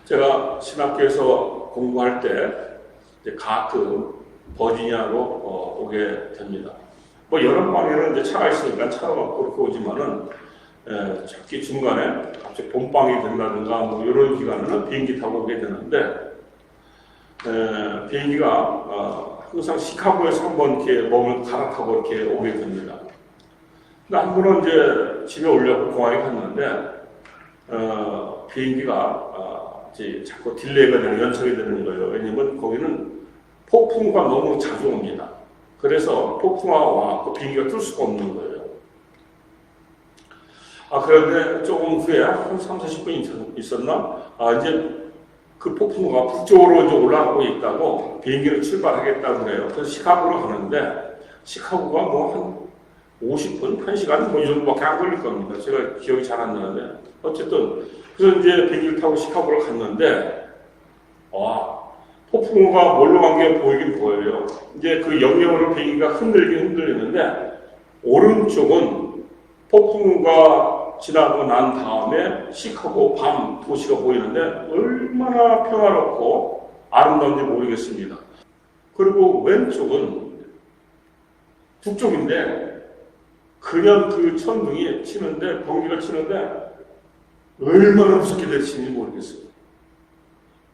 제가 신학교에서 공부할 때 이제 가끔 버지니아로 오게 됩니다. 뭐 여름방에는 이제 차가 있으니까 차가 갖고 이렇게 오지만은 특히 중간에 갑자기 봄방이 된다든가 뭐 이런 기간에는 비행기 타고 오게 되는데 비행기가 항상 시카고에서 한번 이렇게 몸을 갈아타고 이렇게 오게 됩니다. 근데 한 번은 이제 집에 오려고 공항에 갔는데 비행기가 이제 자꾸 딜레이가 되는 연착이 되는 거예요. 왜냐면 거기는 폭풍우가 너무 자주 옵니다. 그래서 폭풍우가 와서 비행기가 뜰 수가 없는 거예요. 그런데 조금 후에 한 30-40분 있었나? 이제 그 폭풍우가 북쪽으로 이제 올라가고 있다고 비행기를 출발하겠다고 그래요. 그래서 시카고로 가는데 시카고가 뭐 한 50분, 1시간 뭐 이 정도밖에 안 걸릴 겁니다. 제가 기억이 잘 안 나는데 어쨌든 그래서 이제 비행기를 타고 시카고로 갔는데 폭풍우가 뭘로 간 게 보이긴 보여요. 이제 그 영역으로 비행기가 흔들리는데 오른쪽은 폭풍우가 지나고 난 다음에 시카고 밤 도시가 보이는데 얼마나 평화롭고 아름다운지 모르겠습니다. 그리고 왼쪽은 북쪽인데 그냥 그 천둥이 치는데 번개가 치는데 얼마나 무섭게 될지는 모르겠어요.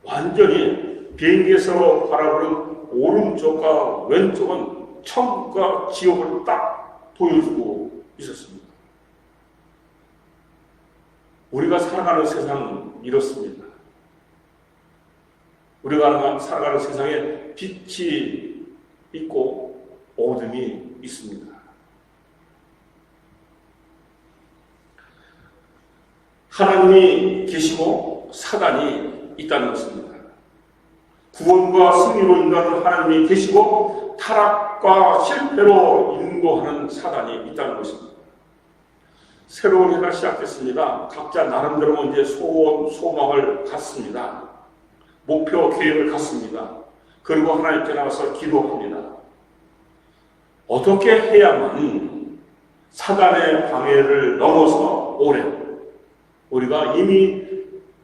완전히 비행기에서 바라보는 오른쪽과 왼쪽은 천국과 지옥을 딱 보여주고 있었습니다. 우리가 살아가는 세상은 이렇습니다. 우리가 살아가는 세상에 빛이 있고 어둠이 있습니다. 하나님이 계시고 사단이 있다는 것입니다. 구원과 승리로 인도하는 하나님이 계시고 타락과 실패로 인도하는 사단이 있다는 것입니다. 새로운 해가 시작됐습니다. 각자 나름대로 이제 소원, 소망을 갖습니다. 목표, 계획을 갖습니다. 그리고 하나님께 나가서 기도합니다. 어떻게 해야만 사단의 방해를 넘어서 오래 우리가 이미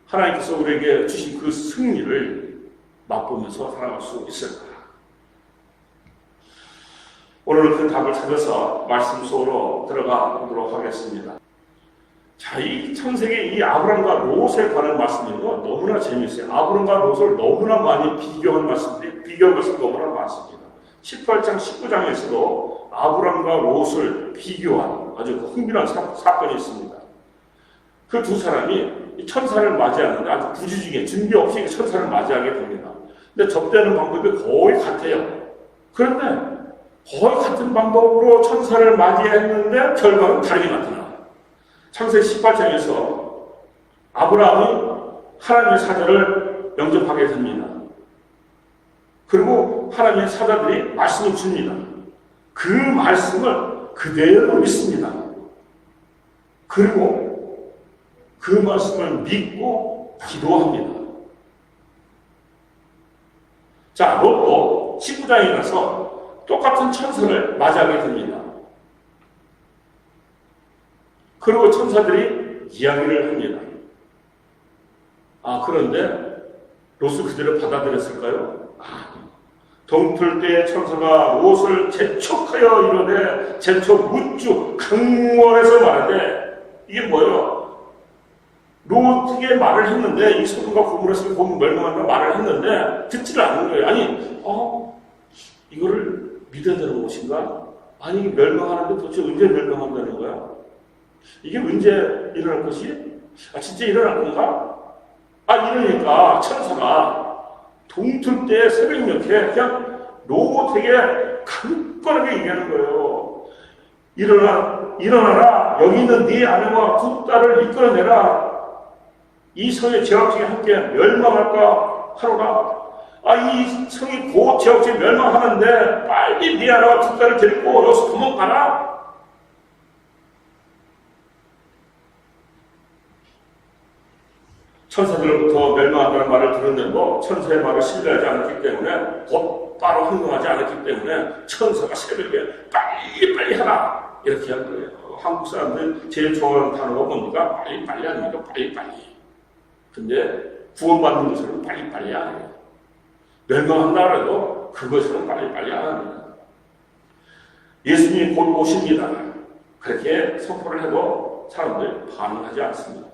하나님께서 우리에게 주신 그 승리를 맛보면서 살아갈 수 있을까? 오늘은 그 답을 찾아서 말씀 속으로 들어가 보도록 하겠습니다. 자, 이 창세기 이 아브람과 롯에 관한 말씀은요, 너무나 재미있어요. 아브람과 롯을 너무나 많이 비교한 말씀들이, 비교한 것이 너무나 많습니다. 18장, 19장에서도 아브람과 롯을 비교한 아주 흥미로운 사건이 있습니다. 그 두 사람이 천사를 맞이하는데 아주 부주 중에 준비 없이 천사를 맞이하게 됩니다. 근데 접대하는 방법이 거의 같아요. 그런데 거의 같은 방법으로 천사를 맞이했는데 결과는 다르게 나타나요. 창세기 18장에서 아브라함이 하나님의 사자를 영접하게 됩니다. 그리고 하나님의 사자들이 말씀을 줍니다. 그 말씀을 그대로 믿습니다. 그리고 그 말씀을 믿고 기도합니다. 자, 롯도 19장에 가서 똑같은 천사를 맞이하게 됩니다. 그리고 천사들이 이야기를 합니다. 그런데 롯을 그대로 받아들였을까요? 동틀 때 천사가 롯을 재촉하여 이르되 재촉 우쭈 강원에서 말하되 이게 뭐예요? 롯에게 말을 했는데 이 소돔과 고모라에서 멸망한다 말을 했는데 듣지를 않는 거예요. 아니, 이거를 믿어야 되는 것인가? 아니, 이게 멸망하는데 도대체 언제 멸망한다는 거야? 이게 언제 일어날 것이? 진짜 일어날 건가? 이러니까 천사가 동틀 때 새벽 몇에 그냥 롯에게 강건하게 얘기하는 거예요. 일어나라. 여기 있는 네 아내와 두 딸을 이끌어내라. 이 성의 제왕 중에 함께 멸망할까 하노라. 이 성이 곧 제왕 중에 멸망하는데 빨리 네 아내와 두 딸을 데리고 여기서 도망가라. 천사들로부터 멸망한다는 말을 들었는데도 천사의 말을 신뢰하지 않았기 때문에 곧바로 행동하지 않았기 때문에 천사가 새벽에 빨리 하라 이렇게 한 거예요. 한국 사람들 제일 좋아하는 단어가 뭡니까? 빨리 합니다. 빨리. 근데 구원받는 것을 빨리빨리 안 해요. 멸망한다 해도 그것은 빨리빨리 안 합니다. 예수님이 곧 오십니다. 그렇게 선포를 해도 사람들이 반응하지 않습니다.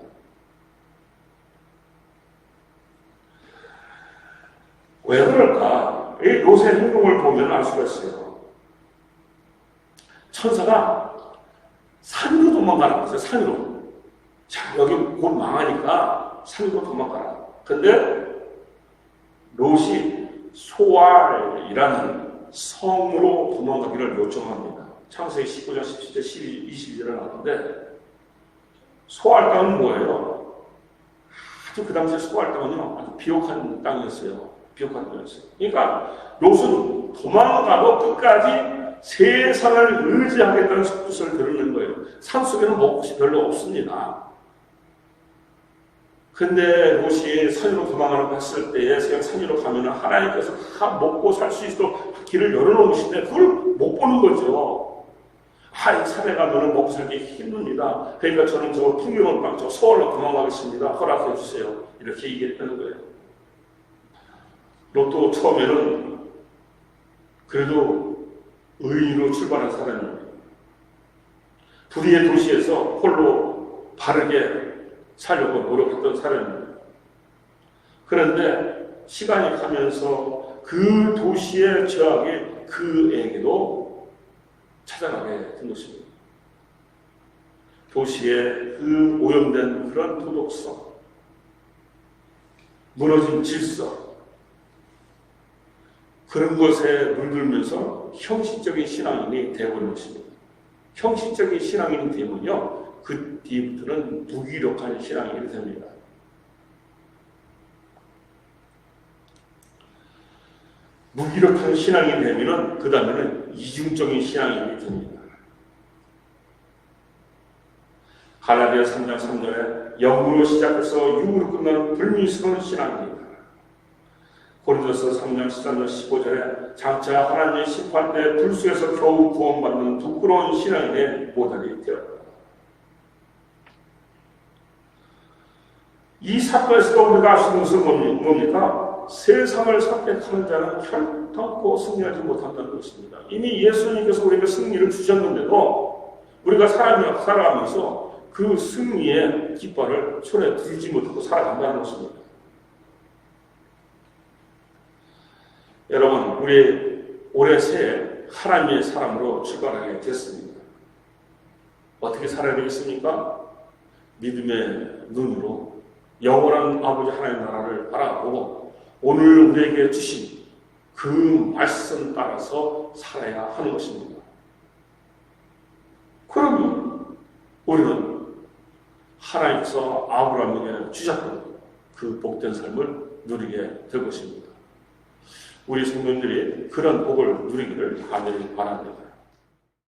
왜 그럴까? 이 롯의 행동을 보면 알 수가 있어요. 천사가 산으로 도망가는 거죠. 산으로. 자, 여기 곧 망하니까 산으로 도망가라. 근데 롯이 소알이라는 성으로 도망가기를 요청합니다. 창세기 19장 17절 22절에 나오는데, 소알 땅은 뭐예요? 아주 그 당시에 소알 땅은요, 아주 비옥한 땅이었어요. 비옥한 땅이었어요. 그러니까 롯은 도망가도 끝까지 세상을 의지하겠다는 뜻을 드러낸 거예요. 산속에는 먹을 것이 별로 없습니다. 근데 롯이 산으로 도망가는 거 했을 때에 그냥 산으로 가면 하나님께서 다 먹고 살 수 있도록 길을 열어놓으신데 그걸 못 보는 거죠. 이 산에 가면 먹고 살기 힘듭니다. 그러니까 저는 저 풍요로운 땅, 저 서울로 도망가겠습니다. 허락해 주세요. 이렇게 얘기했다는 거예요. 롯도 처음에는 그래도 의인으로 출발한 사람입니다. 불의의 도시에서 홀로 바르게 살려고 노력했던 사람입니다. 그런데 시간이 가면서 그 도시의 죄악이 그에게도 찾아가게 된 것입니다. 도시의 그 오염된 그런 도덕성, 무너진 질서, 그런 것에 물들면서 형식적인 신앙인이 되어버린 것입니다. 형식적인 신앙인이 되면요, 그 뒤부터는 무기력한 신앙인이 됩니다. 무기력한 신앙인이 되면 그 다음에는 이중적인 신앙인이 됩니다. 갈라디아 3장 3절에 영으로 시작해서 육으로 끝나는 불미스러운 신앙입니다. 고린도서 3장 13절 15절에 장차 하나님의 심판 때 불수에서 겨우 구원받는 부끄러운 신앙인의 모델이 되었다. 이 사건에서 우리가 알 수 있는 것은 뭡니까? 세상을 선택하는 자는 결단코 승리하지 못한다는 것입니다. 이미 예수님께서 우리에게 승리를 주셨는데도 우리가 살아가면서 그 승리의 깃발을 손에 들지 못하고 살아간다는 것입니다. 여러분, 우리 올해 새해 하나님의 사람으로 출발하게 됐습니다. 어떻게 살아야 되겠습니까? 믿음의 눈으로 영원한 아버지 하나님 나라를 바라보고 오늘 우리에게 주신 그 말씀 따라서 살아야 하는 것입니다. 그러면 우리는 하나님께서 아브라함에게 주셨던 그 복된 삶을 누리게 될 것입니다. 우리 성도님들이 그런 복을 누리기를 간절히 바랍니다.